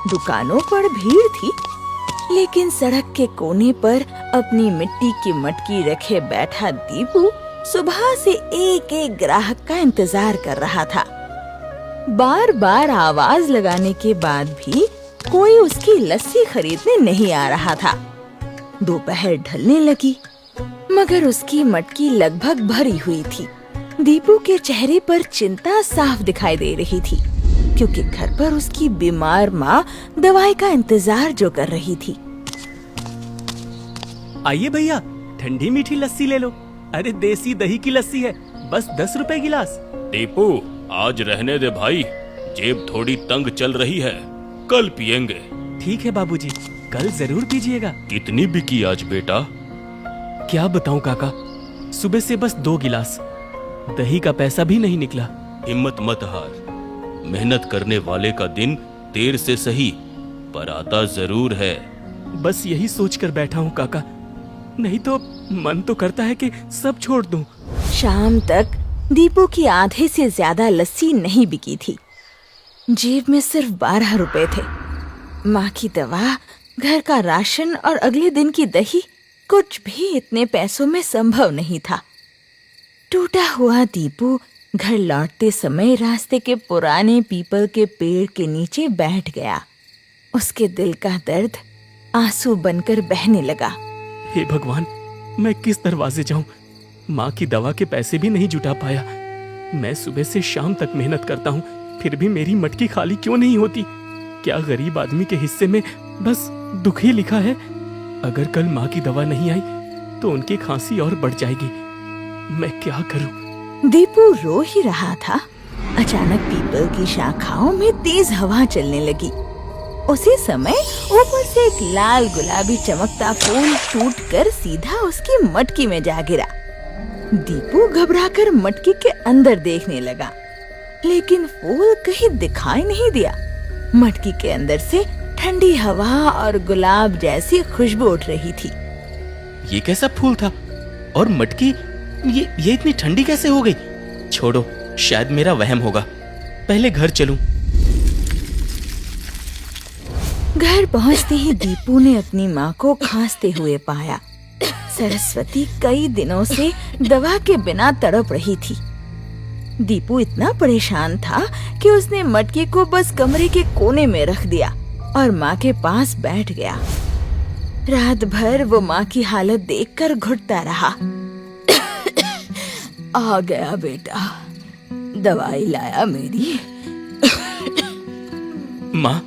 दुकानों पर भीड़ थी, लेकिन सड़क के कोने पर अपनी मिट्टी की मटकी रखे बैठा दीपू सुबह से एक एक ग्राहक का इंतजार कर रहा था। बार बार आवाज लगाने के बाद भी कोई उसकी लस्सी खरीदने नहीं आ रहा था। दोपहर ढलने लगी, मगर उसकी मटकी लगभग भरी हुई थी। दीपू के चेहरे पर चिंता साफ दिखाई दे रही थी, क्योंकि घर पर उसकी बीमार माँ दवाई का इंतजार जो कर रही थी। आइए भैया, ठंडी मीठी लस्सी ले लो। अरे देसी दही की लस्सी है, बस 10 रुपए गिलास। दीपू, आज रहने दे भाई, जेब थोड़ी तंग चल रही है, कल पिएंगे। ठीक है बाबूजी, कल जरूर पीजिएगा। कितनी बिकी आज बेटा? क्या बताऊं काका, सुबह से बस 2 गिलास, दही का पैसा भी नहीं निकला। हिम्मत मत हार, मेहनत करने वाले का दिन देर से सही पर आता जरूर है। बस यही सोचकर बैठा हूँ काका, नहीं तो मन तो करता है कि सब छोड़ दूं। शाम तक दीपू की आधे से ज्यादा लस्सी नहीं बिकी थी। जेब में सिर्फ 12 रुपए थे। माँ की दवा, घर का राशन और अगले दिन की दही, कुछ भी इतने पैसों में संभव नहीं था। टूटा हुआ दीपू घर लौटते समय रास्ते के पुराने पीपल के पेड़ के नीचे बैठ गया। उसके दिल का दर्द आंसू बनकर बहने लगा। हे भगवान, मैं किस दरवाजे जाऊं? माँ की दवा के पैसे भी नहीं जुटा पाया। मैं सुबह से शाम तक मेहनत करता हूँ, फिर भी मेरी मटकी खाली क्यों नहीं होती? क्या गरीब आदमी के हिस्से में बस दुख ही लिखा है? अगर कल माँ की दवा नहीं आई तो उनकी खांसी और बढ़ जाएगी। मैं क्या करूं? दीपू रो ही रहा था। अचानक पीपल की शाखाओं में तेज हवा चलने लगी। उसी समय ऊपर से एक लाल गुलाबी चमकता फूल टूटकर सीधा उसकी मटकी में जा गिरा। दीपू घबराकर मटकी के अंदर देखने लगा, लेकिन फूल कहीं दिखाई नहीं दिया। मटकी के अंदर से ठंडी हवा और गुलाब जैसी खुशबू उठ रही थी। ये कैसा फूल था? और मटकी ये इतनी ठंडी कैसे हो गई? छोड़ो, शायद मेरा वहम होगा। पहले घर चलूं। घर पहुंचते ही दीपू ने अपनी माँ को खांसते हुए पाया। सरस्वती कई दिनों से दवा के बिना तड़प रही थी। दीपू इतना परेशान था कि उसने मटकी को बस कमरे के कोने में रख दिया और माँ के पास बैठ गया। रात भर वो माँ की हालत देखकर घुटता रहा। आ गया बेटा, दवाई लाया मेरी? माँ,